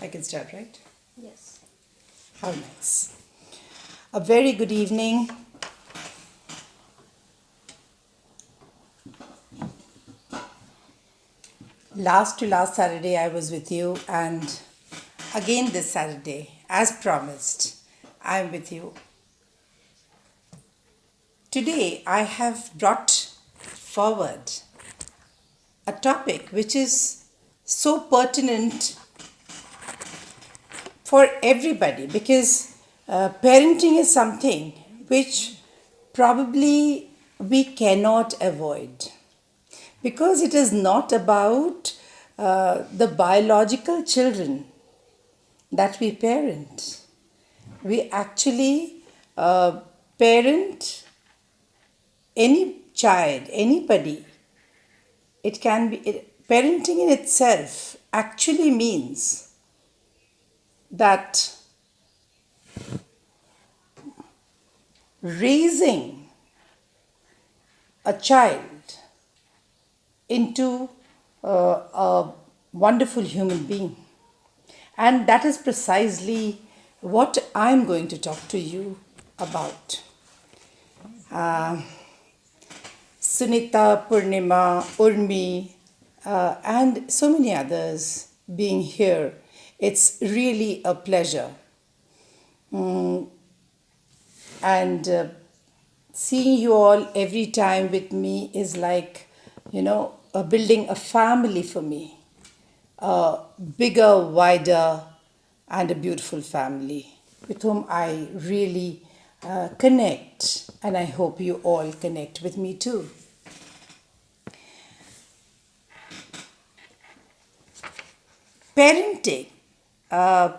I can start, right? Yes. How nice. A very good evening. Last to last Saturday, I was with you, and again this Saturday, as promised, I'm with you. Today, I have brought forward a topic which is so pertinent for everybody because parenting is something which probably we cannot avoid because it is not about the biological children that we parent. We actually parent any child, anybody. Parenting in itself actually means that raising a child into a wonderful human being. And that is precisely what I'm going to talk to you about. Sunita, Purnima, Urmi, and so many others being here. It's really a pleasure. And seeing you all every time with me is like, building a family for me. A bigger, wider, and a beautiful family with whom I really connect. And I hope you all connect with me too. Parenting uh,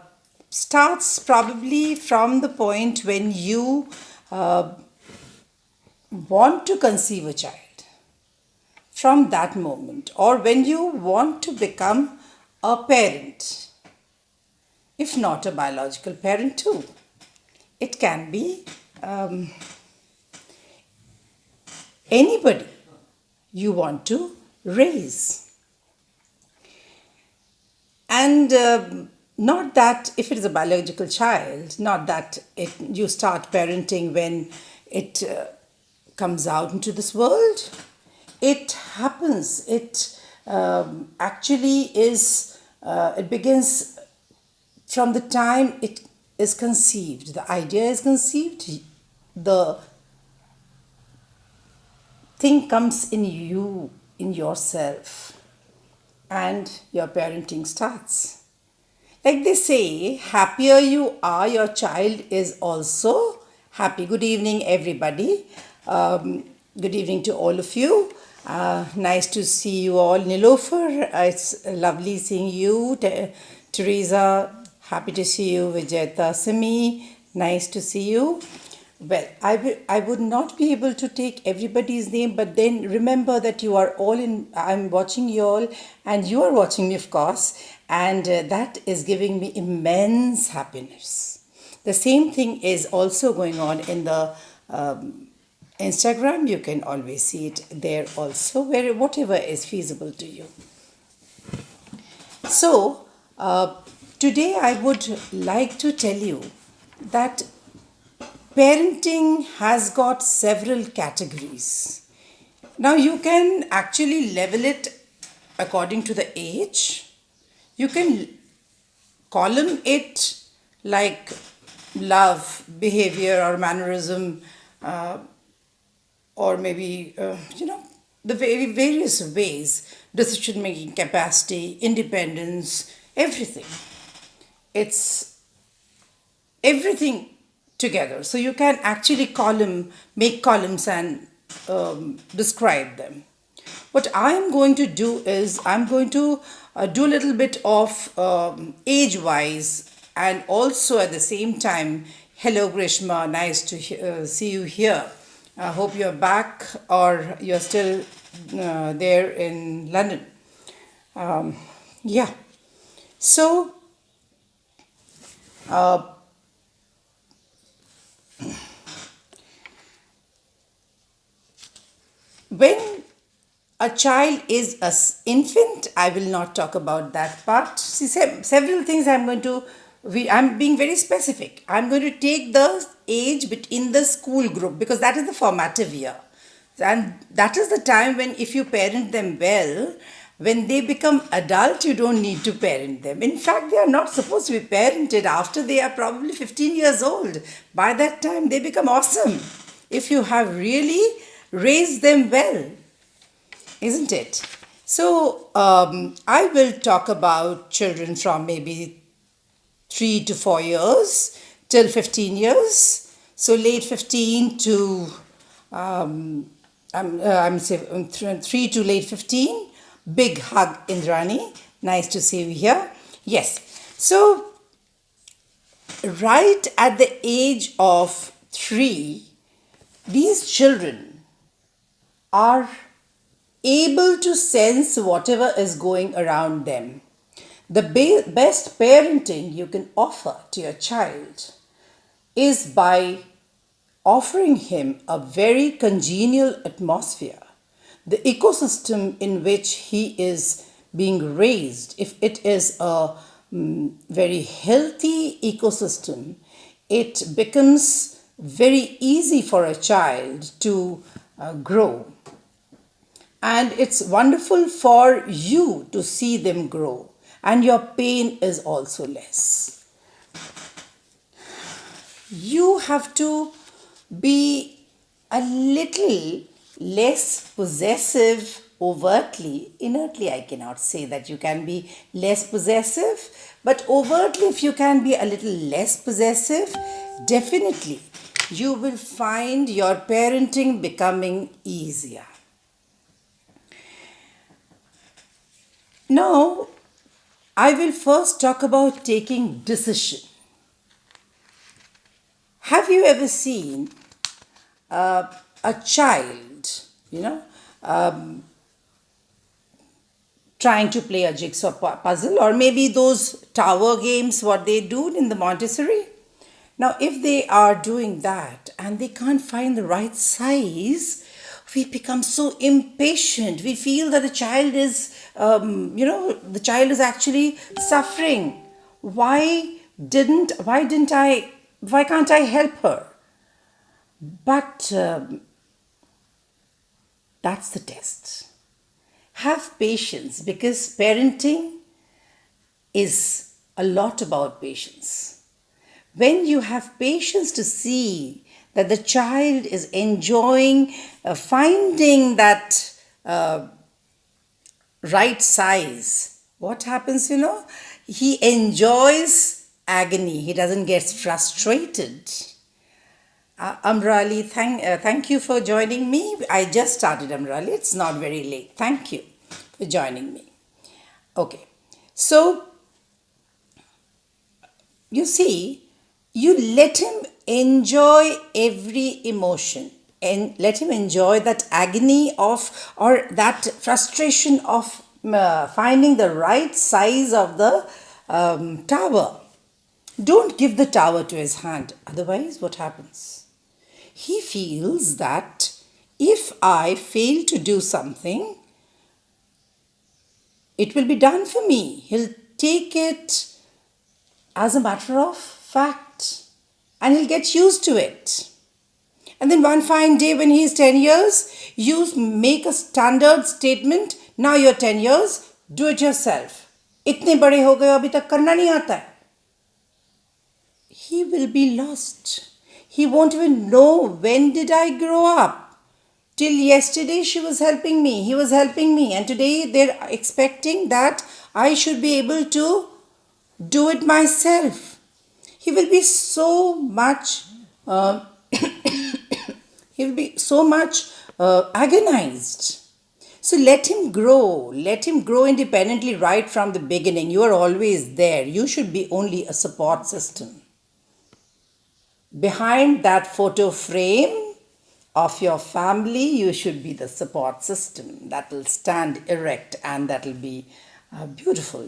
starts probably from the point when you want to conceive a child. From that moment, or when you want to become a parent, if not a biological parent, too. It can be anybody you want to raise. And not that if it is a biological child, not that you start parenting when it comes out into this world. It happens. It actually is, it begins from the time it is conceived. The idea is conceived, the thing comes in you, in yourself, and your parenting starts. Like they say, happier you are, your child is also happy. Good evening, everybody. Good evening to all of you. Nice to see you all. Nilofer, it's lovely seeing you. Teresa, happy to see you. Vijayata Simi, nice to see you. Well, I would not be able to take everybody's name, but then remember that you are all in, I'm watching you all, and you are watching me, of course, and that is giving me immense happiness. The same thing is also going on in the Instagram. You can always see it there also, where whatever is feasible to you. So, today I would like to tell you that parenting has got several categories. Now, you can actually level it according to the age. You can column it like love, behavior, or mannerism, or maybe, the very various ways, decision making capacity, independence, everything. It's everything together. So you can actually make columns and describe them. What I'm going to do is I'm going to do a little bit of age wise, and also at the same time, hello Grishma, nice to see you here. I hope you're back or you're still there in London. Yeah. So, when a child is a infant. I will not talk about that part. See, several things I'm being very specific. I'm going to take the age between the school group because that is the formative year. And that is the time when if you parent them well, when they become adult, you don't need to parent them. In fact, they are not supposed to be parented after they are probably 15 years old. By that time, they become awesome if you have really raised them well, isn't it? So, I will talk about children from maybe 3 to 4 years till 15 years. So, late 15 to I'm saying 3 to late 15. Big hug, Indrani. Nice to see you here. Yes. So, right at the age of 3, these children are able to sense whatever is going around them. The best parenting you can offer to your child is by offering him a very congenial atmosphere, the ecosystem in which he is being raised. If it is a very healthy ecosystem, it becomes very easy for a child to grow. And it's wonderful for you to see them grow, and your pain is also less. You have to be a little less possessive overtly. Inertly, I cannot say that you can be less possessive, but overtly, if you can be a little less possessive, definitely you will find your parenting becoming easier. Now, I will first talk about taking decision. Have you ever seen a child, trying to play a jigsaw puzzle, or maybe those tower games, what they do in the Montessori? Now, if they are doing that and they can't find the right size, we become so impatient. We feel that the child is, the child is actually suffering. Why can't I help her? But that's the test. Have patience, because parenting is a lot about patience. When you have patience to see that the child is enjoying finding that right size, what happens, he enjoys agony. He doesn't get frustrated. Amrali, thank you for joining me. I just started, Amrali. It's not very late. Thank you for joining me. Okay. So, you see, you let him enjoy every emotion and let him enjoy that agony of, or that frustration of finding the right size of the tower. Don't give the tower to his hand. Otherwise, what happens? He feels that if I fail to do something, it will be done for me. He'll take it as a matter of fact and he'll get used to it. And then one fine day when he's 10 years, you make a standard statement, now you're 10 years, do it yourself. इतने बड़े हो गए अभी तक करना नहीं आता है. He will be lost. He won't even know when did I grow up. Till yesterday she was helping me, he was helping me, and today they're expecting that I should be able to do it myself. He will be so much agonized. So let him grow independently right from the beginning. You are always there. You should be only a support system. Behind that photo frame of your family, you should be the support system that will stand erect and that will be beautiful,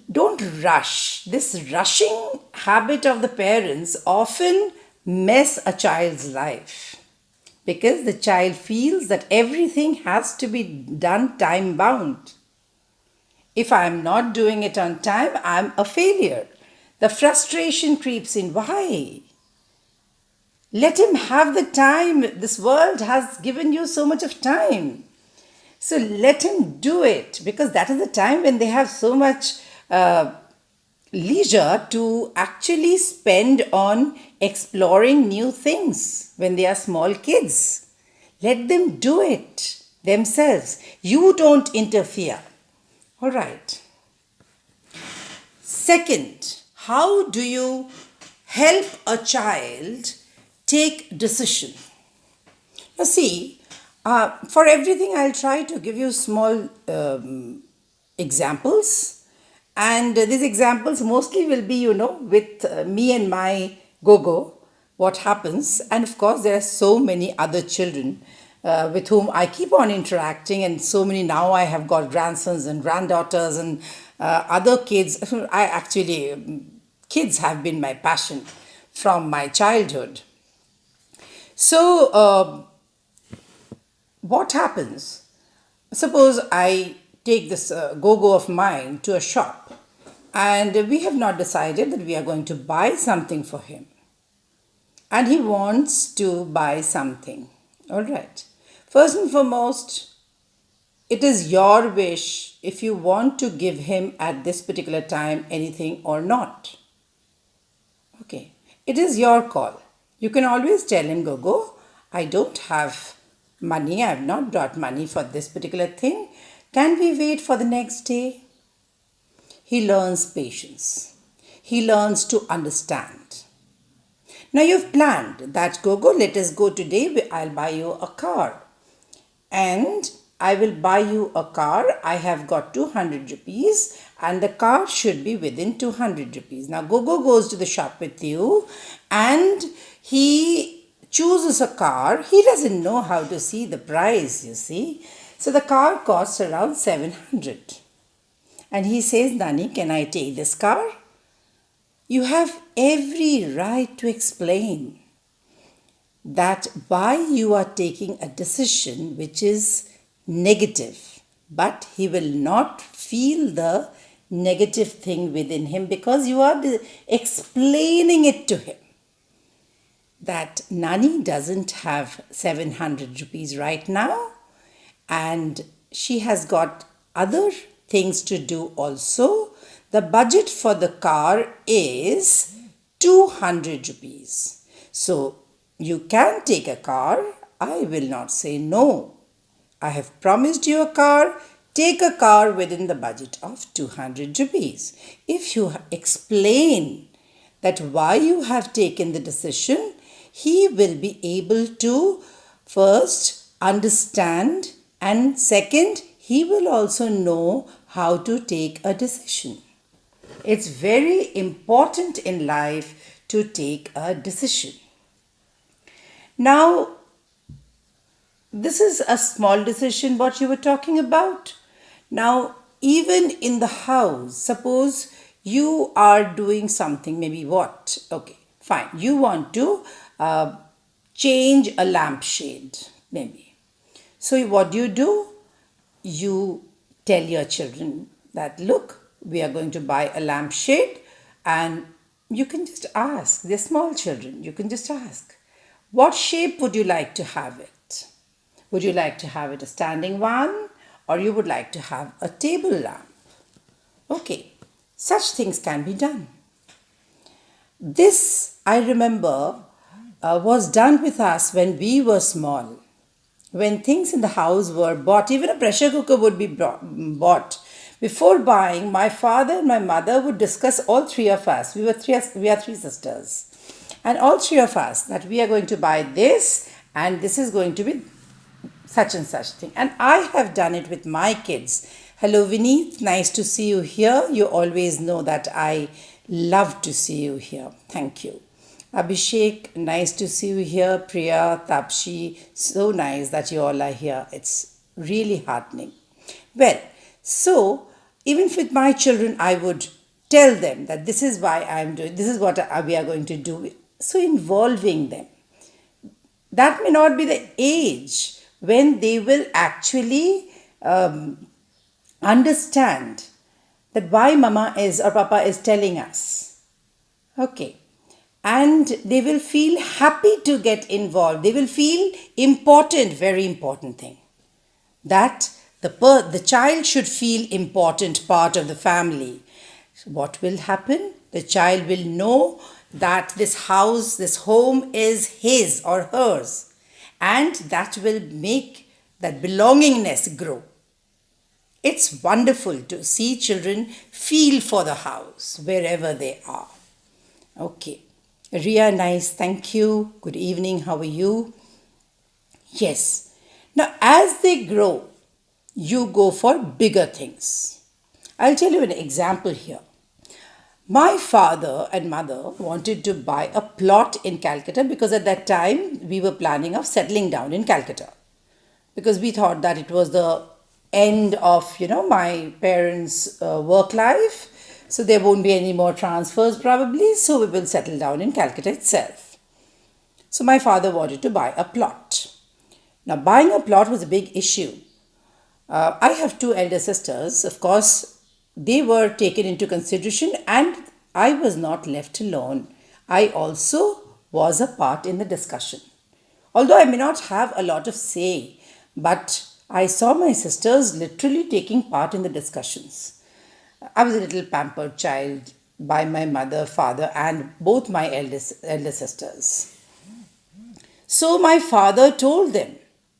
Don't rush. This rushing habit of the parents often mess a child's life. because the child feels that everything has to be done time bound. If I am not doing it on time, I am a failure. The frustration creeps in. Why? Let him have the time. This world has given you so much of time. So let him do it, because that is the time when they have so much leisure to actually spend on exploring new things when they are small kids. Let them do it themselves. You don't interfere. All right. Second, how do you help a child take decision? Now see, for everything I'll try to give you small examples, and these examples mostly will be, with me and my Gogo, what happens. And of course there are so many other children with whom I keep on interacting, and so many now I have got grandsons and granddaughters and other kids. I actually, kids have been my passion from my childhood. So what happens? Suppose I take this Gogo of mine to a shop, and we have not decided that we are going to buy something for him, and he wants to buy something. All right. First and foremost, it is your wish if you want to give him at this particular time anything or not. Okay. It is your call. You can always tell him, Gogo, I don't have money. I have not got money for this particular thing. Can we wait for the next day? He learns patience. He learns to understand. Now you've planned that, Gogo, let us go today. I'll buy you a car. And I will buy you a car. I have got 200 rupees and the car should be within 200 rupees. Now Gogo goes to the shop with you and he chooses a car. He doesn't know how to see the price, you see. So the car costs around 700. And he says, Nani, can I take this car? You have every right to explain that why you are taking a decision which is negative, but he will not feel the negative thing within him because you are explaining it to him that Nani doesn't have 700 rupees right now and she has got other things to do also. The budget for the car is 200 rupees. So you can take a car. I will not say no. I have promised you a car. Take a car within the budget of 200 rupees. If you explain that why you have taken the decision, he will be able to first understand, and second, he will also know how to take a decision. It's very important in life to take a decision. Now, this is a small decision what you were talking about. Now, even in the house, suppose you are doing something, maybe what? Okay, fine. You want to change a lampshade, maybe. So what do? You tell your children that, look, we are going to buy a lampshade, and you can just ask. They're small children. You can just ask, what shape would you like to have it? Would you like to have it a standing one, or you would like to have a table lamp? Okay, such things can be done. This, I remember, was done with us when we were small. When things in the house were bought, even a pressure cooker would be bought. Before buying, my father and my mother would discuss, all three of us. We are three sisters. And all three of us, that we are going to buy this and this is going to be such and such thing. And I have done it with my kids. Hello Vineet, nice to see you here. You always know that I love to see you here. Thank you. Abhishek, nice to see you here. Priya, Tapshi, so nice that you all are here. It's really heartening. Well, so even with my children, I would tell them that this is why I'm doing, this is what we are going to do. So involving them. that may not be the age when they will actually understand that why mama is or papa is telling us. Okay. And they will feel happy to get involved. They will feel important, very important thing. That the child should feel important part of the family. What will happen? The child will know that this house, this home is his or hers. And that will make that belongingness grow. It's wonderful to see children feel for the house wherever they are. Okay. Ria, nice. Thank you. Good evening. How are you? Yes. Now, as they grow, you go for bigger things. I'll tell you an example here. My father and mother wanted to buy a plot in Calcutta because at that time we were planning of settling down in Calcutta. Because we thought that it was the end of, my parents' work life. So there won't be any more transfers probably. So we will settle down in Calcutta itself. So my father wanted to buy a plot. Now buying a plot was a big issue. I have two elder sisters. Of course, they were taken into consideration and I was not left alone. I also was a part in the discussion. Although I may not have a lot of say, but I saw my sisters literally taking part in the discussions. I was a little pampered child by my mother, father, and both my elder sisters. So my father told them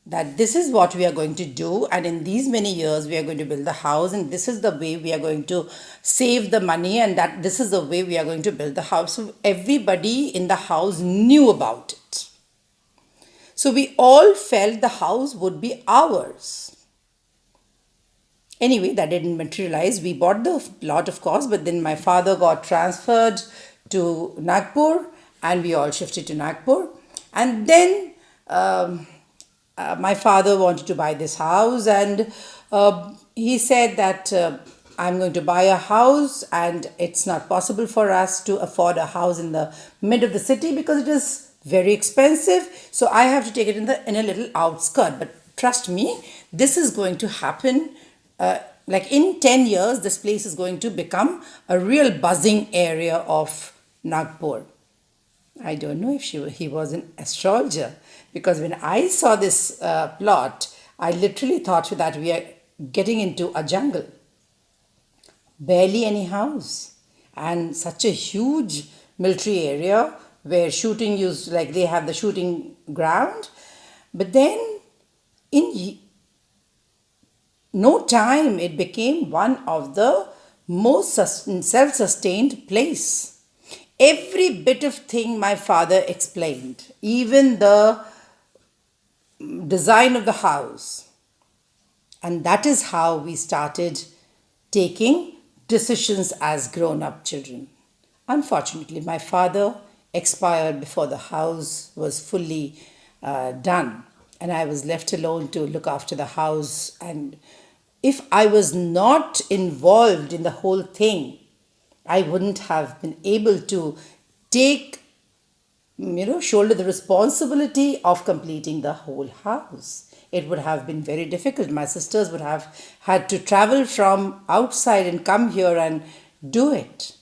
that this is what we are going to do, and in these many years we are going to build the house, and this is the way we are going to save the money, and that this is the way we are going to build the house. So everybody in the house knew about it. So we all felt the house would be ours. Anyway, that didn't materialize. We bought the lot, of course, but then my father got transferred to Nagpur and we all shifted to Nagpur. And then my father wanted to buy this house and he said that I'm going to buy a house and it's not possible for us to afford a house in the mid of the city because it is very expensive. So I have to take it in a little outskirt. But trust me, this is going to happen. Like in 10 years, this place is going to become a real buzzing area of Nagpur. I don't know if he was an astrologer because when I saw this plot, I literally thought that we are getting into a jungle. Barely any house and such a huge military area where shooting used, like they have the shooting ground. But then in no time, it became one of the most self-sustained place. Every bit of thing my father explained, even the design of the house. And that is how we started taking decisions as grown-up children. Unfortunately, my father expired before the house was fully done. And I was left alone to look after the house. And if I was not involved in the whole thing, I wouldn't have been able to take, shoulder the responsibility of completing the whole house. It would have been very difficult. My sisters would have had to travel from outside and come here and do it.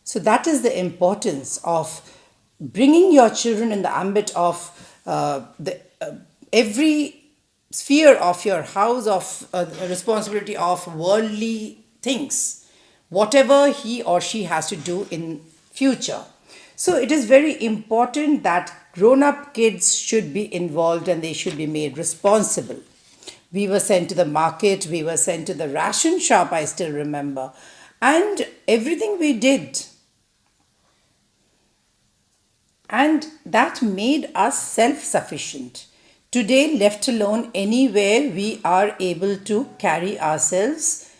So that is the importance of bringing your children in the ambit of every sphere of your house, of responsibility of worldly things, whatever he or she has to do in future. So it is very important that grown-up kids should be involved and they should be made responsible. We were sent to the market, we were sent to the ration shop, I still remember, and everything we did. And that made us self-sufficient. Today, left alone anywhere, we are able to carry ourselves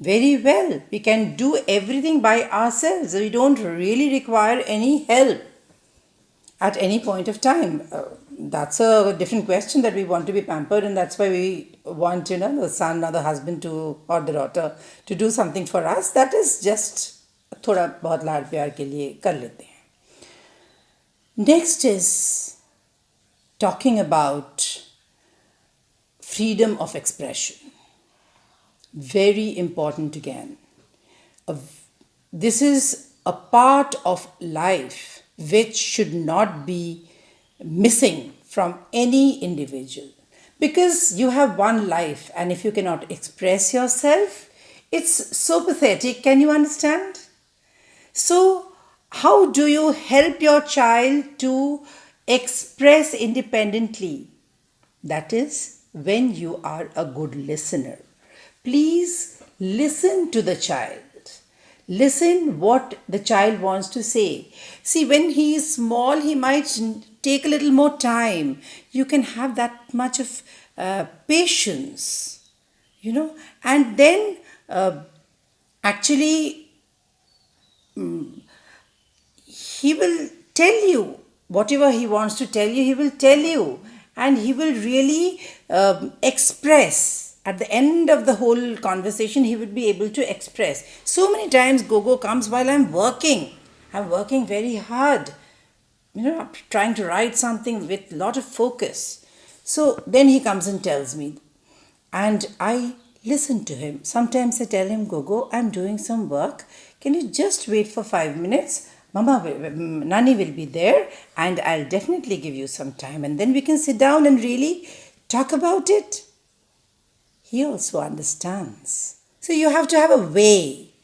very well. We can do everything by ourselves. We don't really require any help at any point of time. That's a different question, that we want to be pampered, and that's why we want, the son or the husband or the daughter to do something for us. That is just thoda bahut laad pyar ke liye kar lete hain. Next is talking about freedom of expression. Very important again. This is a part of life which should not be missing from any individual, because you have one life, and if you cannot express yourself, it's so pathetic. Can you understand? So, how do you help your child to express independently? That is when you are a good listener. Please listen to the child. Listen what the child wants to say. See, when he is small, he might take a little more time. You can have that much of patience, and then actually he will tell you whatever he wants to tell you. He will tell you, and he will really express. At the end of the whole conversation, he would be able to express. So many times Gogo comes while I'm working very hard, trying to write something with a lot of focus. So then he comes and tells me, and I listen to him. Sometimes I tell him, Gogo, I'm doing some work. Can you just wait for 5 minutes? Nani will be there, and I'll definitely give you some time, and then we can sit down and really talk about it. He also understands. So you have to have a way.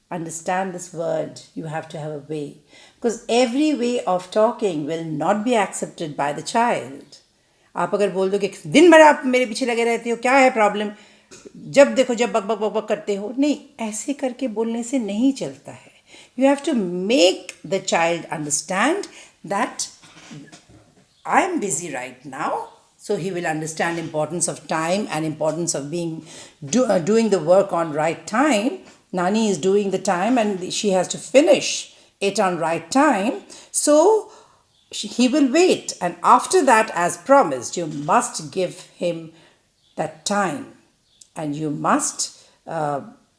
Understand this word. You have to have a way. Because every way of talking will not be accepted by the child. आप अगर बोल दो कि दिन भर आप मेरे पीछे लगे रहते हो, क्या है प्रॉब्लम, जब देखो जब बक बक बक बक करते हो, नहीं, ऐसे करके बोलने से नहीं चलता है. You have to make the child understand that I am busy right now. So he will understand importance of time and importance of doing the work on right time. Nani is doing the time and she has to finish it on right time. So he will wait. And after that, as promised, you must give him that time. And you must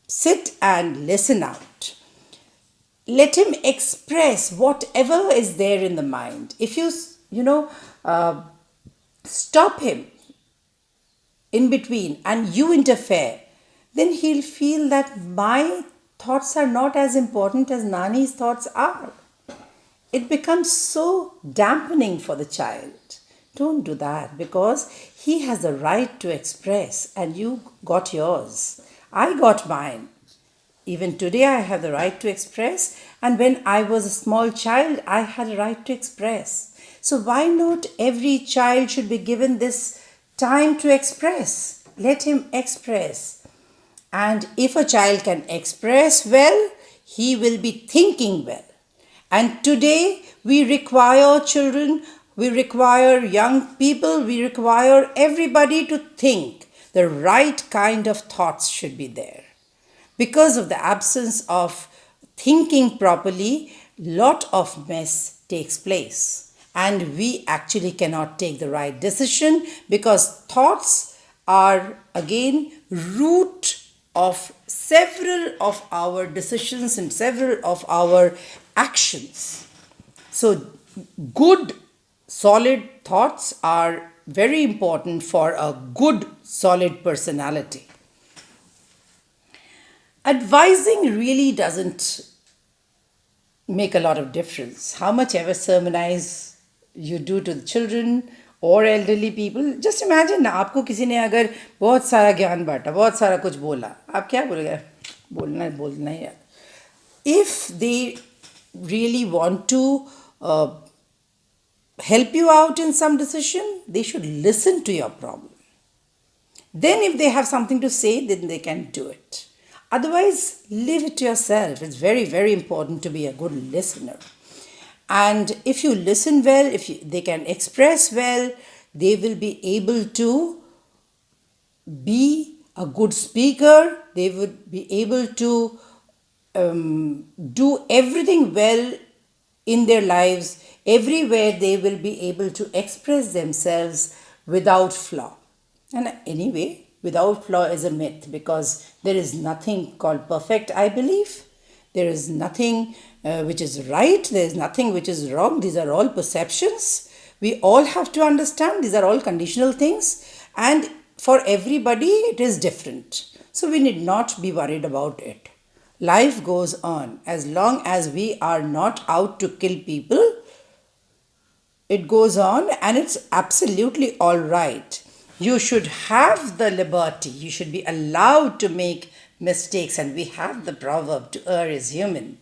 sit and listen out. Let him express whatever is there in the mind. If you stop him in between and you interfere, then he'll feel that my thoughts are not as important as Nani's thoughts are. It becomes so dampening for the child. Don't do that, because he has the right to express and you got yours. I got mine. Even today I have the right to express, and when I was a small child I had a right to express. So why not every child should be given this time to express? Let him express. And if a child can express well, he will be thinking well. And today we require children, we require young people, we require everybody to think. The right kind of thoughts should be there. Because of the absence of thinking properly, lot of mess takes place. And we actually cannot take the right decision, because thoughts are again root of several of our decisions and several of our actions. So good solid thoughts are very important for a good solid personality. Advising really doesn't make a lot of difference. How much ever sermonize you do to the children or elderly people, just imagine ना, आपको किसी ने अगर बहुत सारा ज्ञान बांटा, बहुत सारा कुछ बोला, आप क्या बोलेंगे? बोलना ही यार. If they really want to help you out in some decision, they should listen to your problem. Then if they have something to say, then they can do it. Otherwise, leave it to yourself. It's very, very important to be a good listener. And if you listen well, they can express well, they will be able to be a good speaker. They would be able to do everything well in their lives. Everywhere they will be able to express themselves without flaw. And anyway, without flaw is a myth, because there is nothing called perfect, I believe. There is nothing which is right. There is nothing which is wrong. These are all perceptions. We all have to understand these are all conditional things, and for everybody it is different. So we need not be worried about it. Life goes on. As long as we are not out to kill people, it goes on, and it's absolutely all right. You should have the liberty, you should be allowed to make mistakes, and we have the proverb to err is human.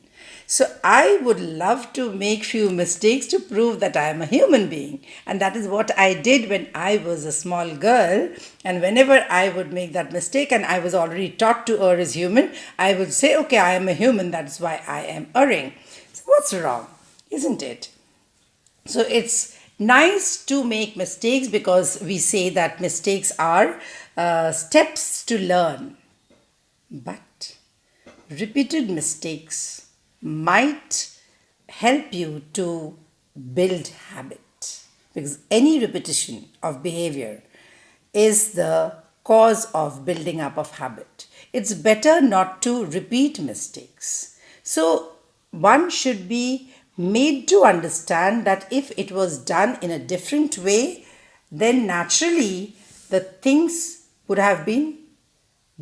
So I would love to make few mistakes to prove that I am a human being, and that is what I did when I was a small girl. And whenever I would make that mistake, and I was already taught to err is human, I would say, okay, I am a human, that's why I am erring. So what's wrong, isn't it? So it's nice to make mistakes, because we say that mistakes are steps to learn. But repeated mistakes might help you to build habit, because any repetition of behavior is the cause of building up of habit. It's better not to repeat mistakes. So one should be made to understand that if it was done in a different way, then naturally the things would have been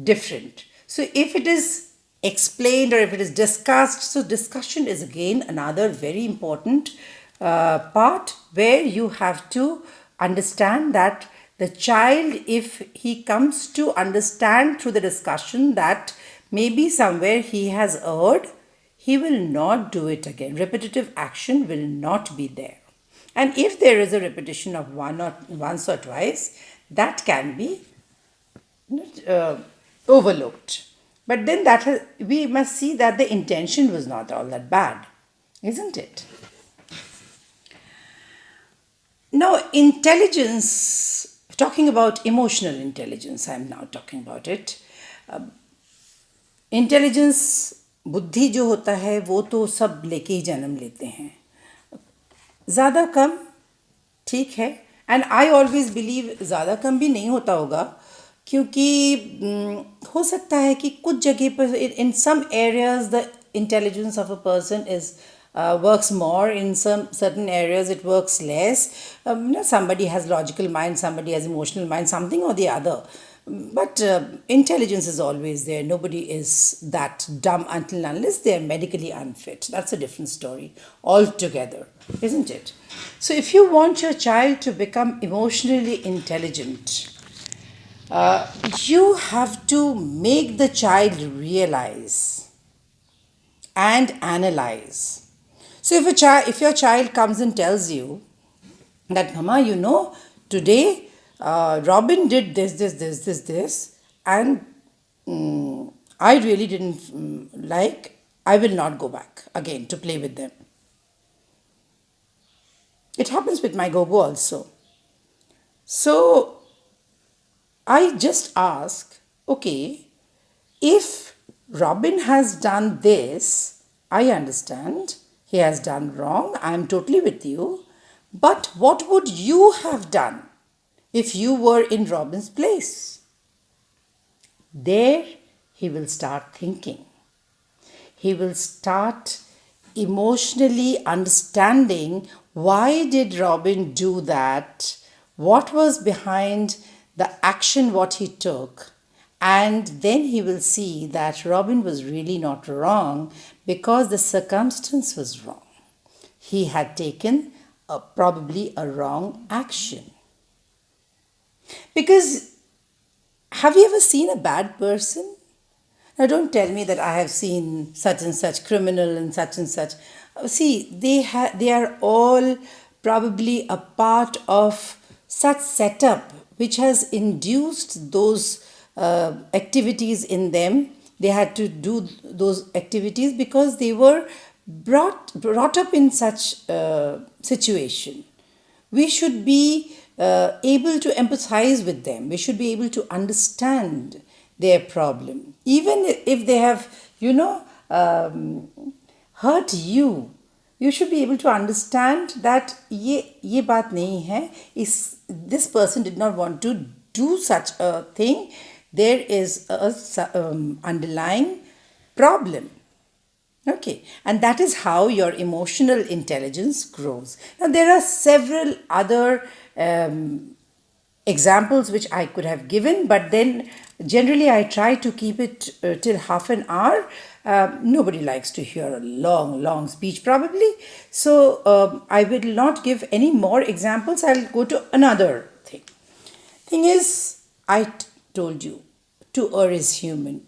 different. So if it is explained or if it is discussed, so discussion is again another very important part, where you have to understand that the child, if he comes to understand through the discussion that maybe somewhere he has erred, he will not do it again. Repetitive action will not be there. And if there is a repetition of once or twice, that can be overlooked. But then we must see that the intention was not all that bad, isn't it? Now, intelligence, talking about emotional intelligence, I am now talking about it. Intelligence, बुद्धि जो होता है वो तो सब लेके ही जन्म लेते हैं, ज़्यादा कम ठीक है. एंड आई ऑलवेज बिलीव ज़्यादा कम भी नहीं होता होगा, क्योंकि हो सकता है कि कुछ जगह पर in some areas the intelligence of a person is works more, in some certain areas it works less. Somebody has logical mind, somebody has emotional mind, something or the other. But intelligence is always there. Nobody is that dumb until unless they are medically unfit. That's a different story altogether, isn't it? So if you want your child to become emotionally intelligent, you have to make the child realize and analyze. So if your child comes and tells you that, Mama, today Robin did this, and I really didn't like, I will not go back again to play with them. It happens with my Gogo also. So I just ask, okay, if Robin has done this, I understand he has done wrong, I am totally with you, but what would you have done if you were in Robin's place? There he will start thinking. He will start emotionally understanding, why did Robin do that? What was behind the action what he took? And then he will see that Robin was really not wrong, because the circumstance was wrong. He had taken probably a wrong action. Because have you ever seen a bad person? Now don't tell me that I have seen such and such criminal and such. See, they are all probably a part of such setup which has induced those activities in them. They had to do those activities because they were brought up in such situation. We should be able to empathize with them. We should be able to understand their problem. Even if they have, hurt you, you should be able to understand that ye baat nahi hai. This person did not want to do such a thing. There is a underlying problem. Okay, and that is how your emotional intelligence grows. Now, there are several other examples which I could have given, but then generally I try to keep it till half an hour. Nobody likes to hear a long, long speech, probably. So, I will not give any more examples. I'll go to another thing. Thing is, told you, to err is human.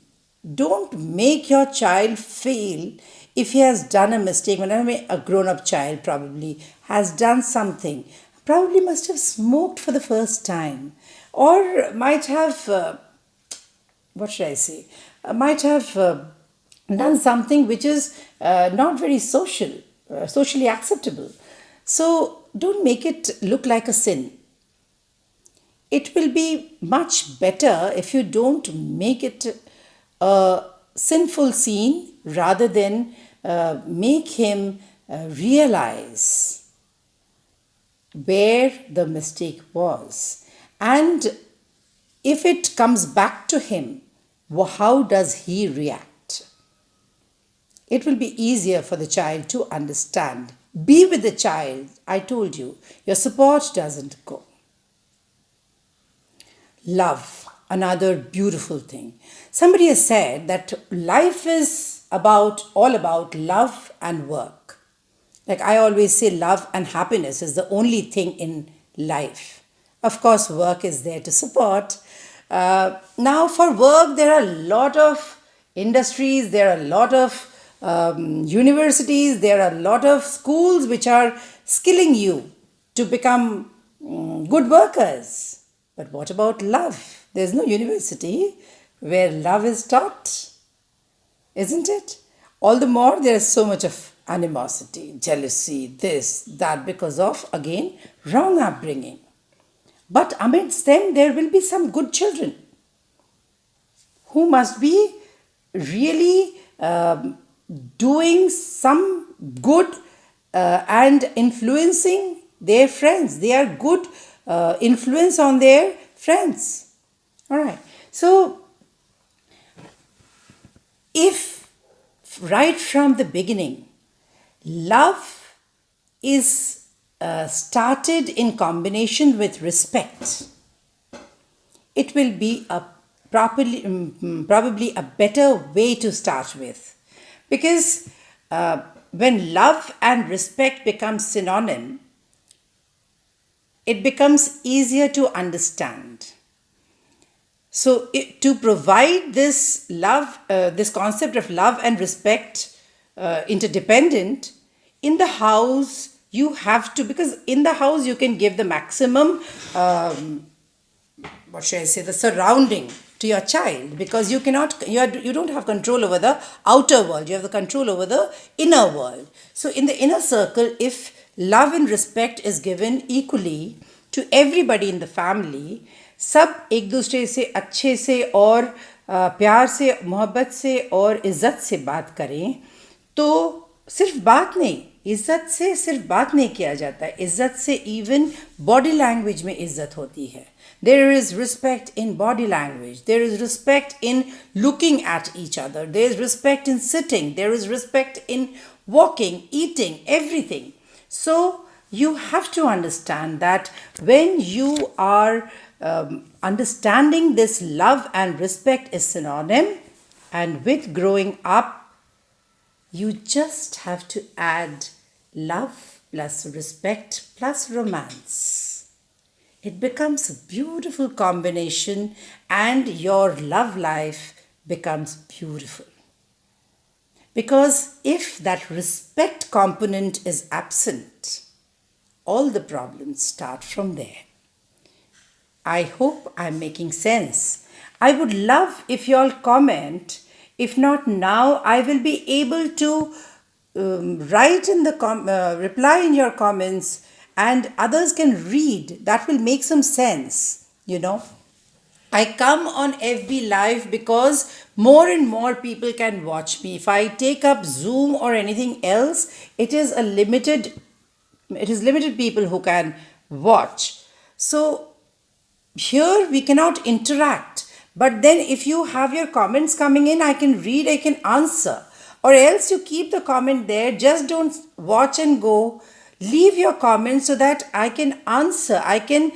Don't make your child fail if he has done a mistake. When I mean a grown up child probably has done something, probably must have smoked for the first time, or might have, what should I say, might have done something which is not very socially acceptable. So don't make it look like a sin. It will be much better if you don't make it a sinful scene rather than make him realize where the mistake was. And if it comes back to him, how does he react? It will be easier for the child to understand. Be with the child. I told you, your support doesn't go. Love, another beautiful thing. Somebody has said that life is all about love and work. Like I always say, love and happiness is the only thing in life. Of course, work is there to support. Now, for work, there are a lot of industries, there are a lot of universities, there are a lot of schools which are skilling you to become good workers. But what about love? There's no university where love is taught, isn't it? All the more there is so much of animosity, jealousy, this, that, because of, again, wrong upbringing. But amidst them, there will be some good children who must be really doing some good and influencing their friends. They are good influence on their friends. All right. So, if right from the beginning, love is started in combination with respect, it will be a probably a better way to start with. Because when love and respect become synonym, it becomes easier to understand. So, to provide this love, this concept of love and respect interdependent, in the house, you have to, because in the house you can give the maximum, what should I say, the surrounding to your child, because you don't have control over the outer world, you have the control over the inner world. So, in the inner circle, if love and respect is given equally to everybody in the family, सब एक दूसरे से अच्छे से और प्यार से, मोहब्बत से और इज़्ज़त से बात करें, तो सिर्फ बात नहीं, इज़्ज़त से सिर्फ बात नहीं किया जाता है, इज़्ज़त से इवन बॉडी लैंग्वेज में इज़्ज़त होती है. There is respect in body language. There is respect in looking at each other. There is respect in sitting. There is respect in walking, eating, everything. So, you have to understand that when you are understanding this love and respect is synonym, and with growing up, you just have to add love plus respect plus romance. It becomes a beautiful combination and your love life becomes beautiful. Because if that respect component is absent, all the problems start from there. I hope I'm making sense. I would love if you all comment. If not now, I will be able to write in the reply in your comments, and others can read. That will make some sense, I come on FB Live because more and more people can watch me. If I take up Zoom or anything else, it is limited people who can watch. So here we cannot interact. But then if you have your comments coming in, I can read, I can answer. or else you keep the comment there. Just don't watch and go. Leave your comment so that I can answer. I can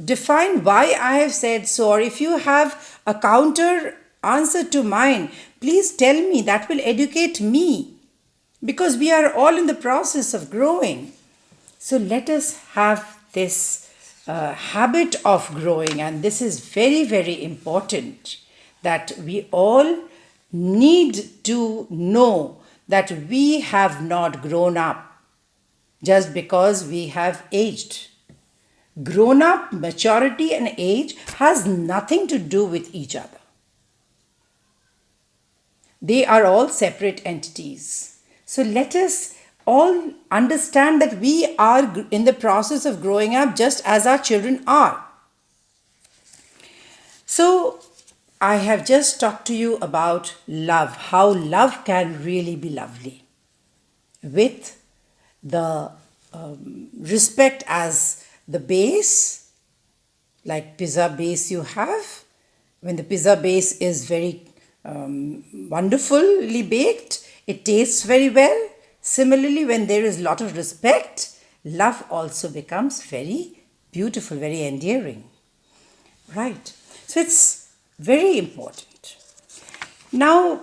define why I have said so. Or if you have a counter answer to mine, please tell me. That will educate me, because we are all in the process of growing. So let us have this habit of growing, and this is very, very important, that we all need to know that we have not grown up just because we have aged. Grown up, maturity, and age has nothing to do with each other. They are all separate entities. So let us all understand that we are in the process of growing up just as our children are. So I have just talked to you about love, how love can really be lovely, with the respect as the base, like pizza base you have. When the pizza base is very wonderfully baked, it tastes very well. Similarly, when there is a lot of respect, love also becomes very beautiful, very endearing. Right. So it's very important. Now,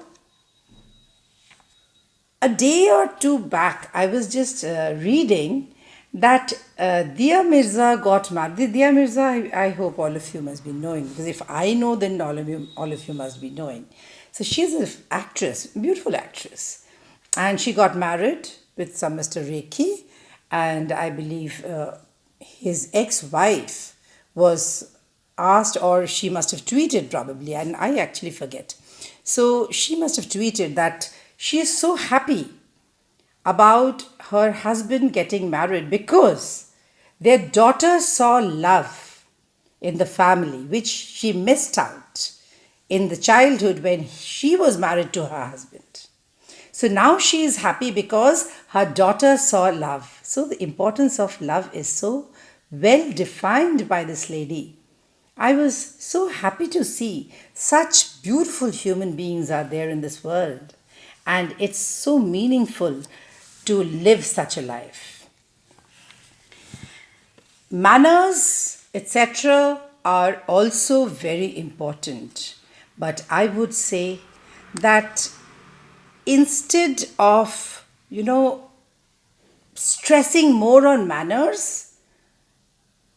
a day or two back, I was just reading that Dia Mirza got married. Dia Mirza, I hope all of you must be knowing, because if I know, then all of you must be knowing. So she's an actress, beautiful actress, and she got married with some Mr. Rekhi, and I believe his ex-wife was asked, or she must have tweeted probably, and I actually forget. So she must have tweeted that she is so happy about her husband getting married because their daughter saw love in the family, which she missed out in the childhood when she was married to her husband. So now she is happy because her daughter saw love. So the importance of love is so well defined by this lady. I was so happy to see such beautiful human beings are there in this world. And it's so meaningful to live such a life. Manners, etc., are also very important. But I would say that instead of, stressing more on manners,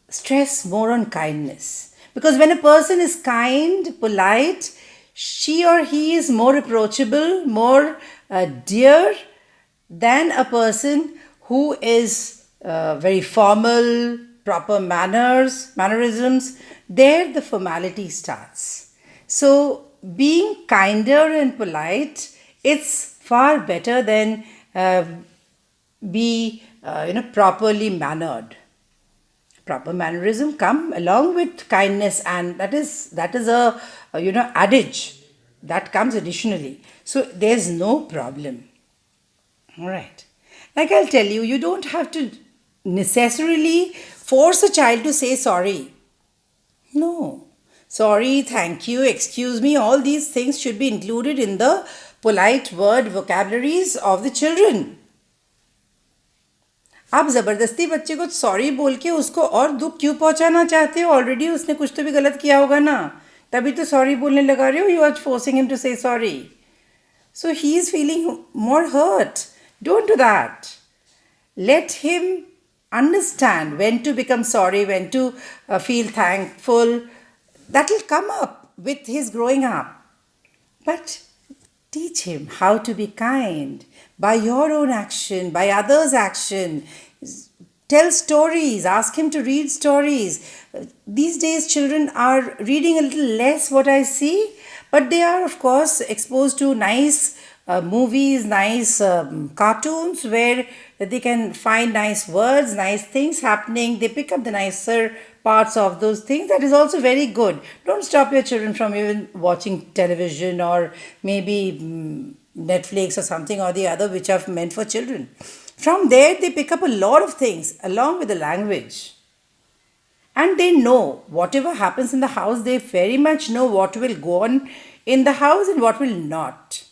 stress more on kindness. Because when a person is kind, polite, she or he is more approachable, more dear than a person who is very formal, proper mannerisms. There the formality starts. So being kinder and polite, it's far better than be properly mannered. Proper mannerism come along with kindness, and that is a adage that comes additionally. So there's no problem. All right. Like I'll tell you, you don't have to necessarily force a child to say sorry. No. Sorry, thank you, excuse me, all these things should be included in the polite word vocabularies of the children. आप ज़बरदस्ती बच्चे को sorry बोल के उसको और दुख क्यों पहुंचाना चाहते हो? ऑलरेडी उसने कुछ तो भी गलत किया होगा ना, तभी तो सॉरी बोलने लगा रहे हो. You are forcing him to say sorry, so he is feeling more hurt. Don't do that. Let him understand when to become sorry, when to feel thankful. That will come up with his growing up. But teach him how to be kind by your own action, by others' action. Tell stories, ask him to read stories. These days, children are reading a little less, what I see, but they are, of course, exposed to nice movies, nice cartoons where they can find nice words, nice things happening. They pick up the nicer parts of those things. That is also very good. Don't stop your children from even watching television or maybe Netflix or something or the other which are meant for children. From there, they pick up a lot of things along with the language. And they know whatever happens in the house, they very much know what will go on in the house and what will not.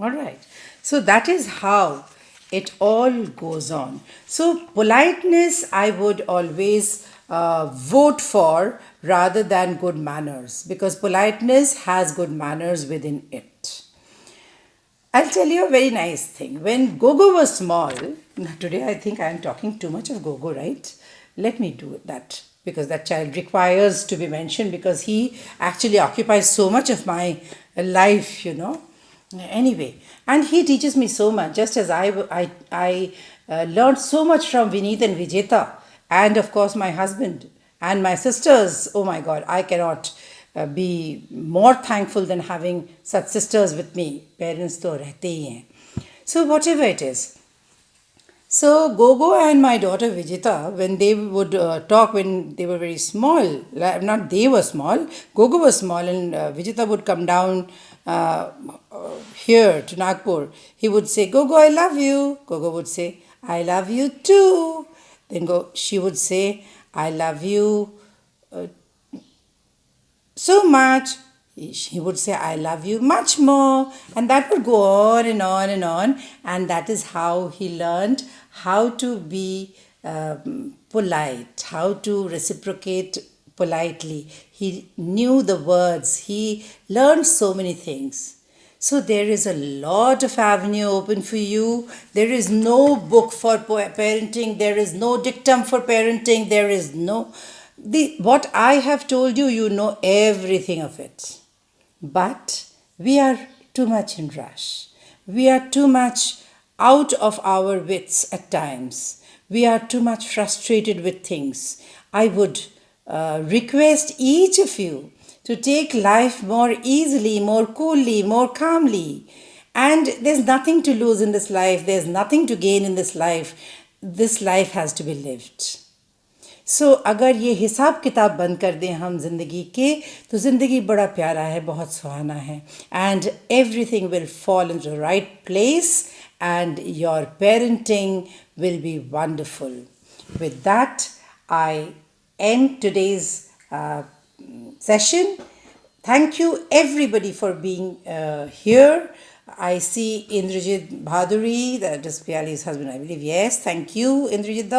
All right. So that is how it all goes on. So politeness, I would always vote for rather than good manners, because politeness has good manners within it. I'll tell you a very nice thing. When Gogo was small, now today I think I am talking too much of Gogo, right? Let me do that, because that child requires to be mentioned, because he actually occupies so much of my life. Anyway, and he teaches me so much, just as I learned so much from Vineet and Vijeta, and of course my husband and my sisters. Oh my God, I cannot be more thankful than having such sisters with me. Parents to rehte hi hain. So whatever it is. So Gogo and my daughter Vijita, when they would talk when they were very small, not they were small, Gogo was small, and Vijita would come down uh, here to Nagpur. He would say, "Gogo, I love you." Gogo would say, "I love you too." Then she would say, "I love you so much." He would say, "I love you much more." And that would go on and on and on. And that is how he learned how to be polite, how to reciprocate politely. He knew the words, he learned so many things. So there is a lot of avenue open for you. There is no book for parenting. There is no dictum for parenting. There is no the what I have told you. You know everything of it. But we are too much in rush. We are too much out of our wits at times. We are too much frustrated with things. I would request each of you to take life more easily, more coolly, more calmly. And there's nothing to lose in this life, there's nothing to gain in this life. This life has to be lived. सो अगर ये हिसाब किताब बंद कर दें हम ज़िंदगी के, तो ज़िंदगी बड़ा प्यारा है, बहुत सुहाना है. And everything will fall in the right place and your parenting will be wonderful. With that, I end today's session. Thank you everybody for being here. I see Indrajit Bhaduri, that is Piyali's husband, I believe. Yes, thank you, Indrajit.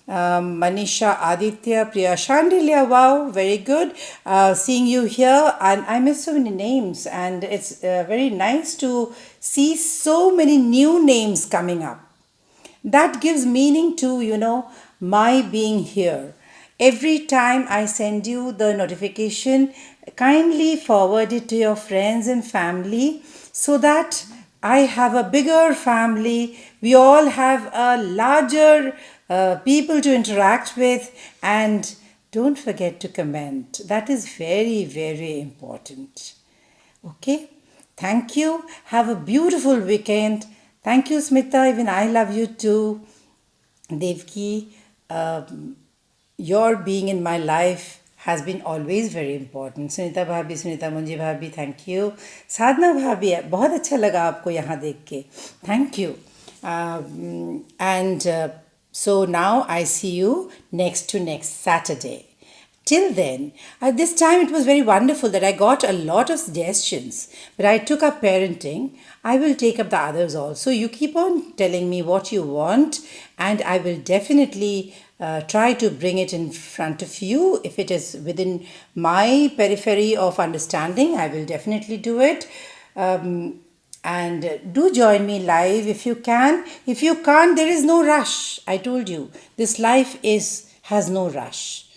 Manisha Aditya, Priya Shandilya, wow, very good. Seeing you here, and I miss so many names, and it's very nice to see so many new names coming up. That gives meaning to, my being here. Every time I send you the notification, kindly forward it to your friends and family, so that I have a bigger family. We all have a larger people to interact with. And don't forget to comment. That is very, very important. Okay? Thank you. Have a beautiful weekend. Thank you, Smita. Even I love you too. Devki, your being in my life has been always very important. Sunita Bhabhi, Sunita Munji Bhabhi, thank you. Sadhna Bhabhi, बहुत अच्छा लगा आपको यहाँ देख के. Thank you. And so now I see you next Saturday. Till then, at this time it was very wonderful that I got a lot of suggestions, but I took up parenting. I will take up the others also. You keep on telling me what you want, and I will definitely try to bring it in front of you. If it is within my periphery of understanding, I will definitely do it. And do join me live if you can. If you can't, there is no rush. I told you, this life has no rush.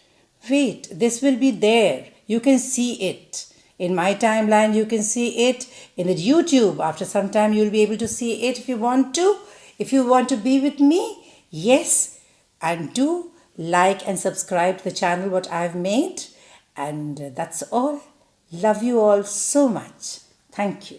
Wait, this will be there. You can see it. In my timeline, you can see it. In the YouTube, after some time, you'll be able to see it if you want to. If you want to be with me, yes. And do like and subscribe to the channel what I've made. And that's all. Love you all so much. Thank you.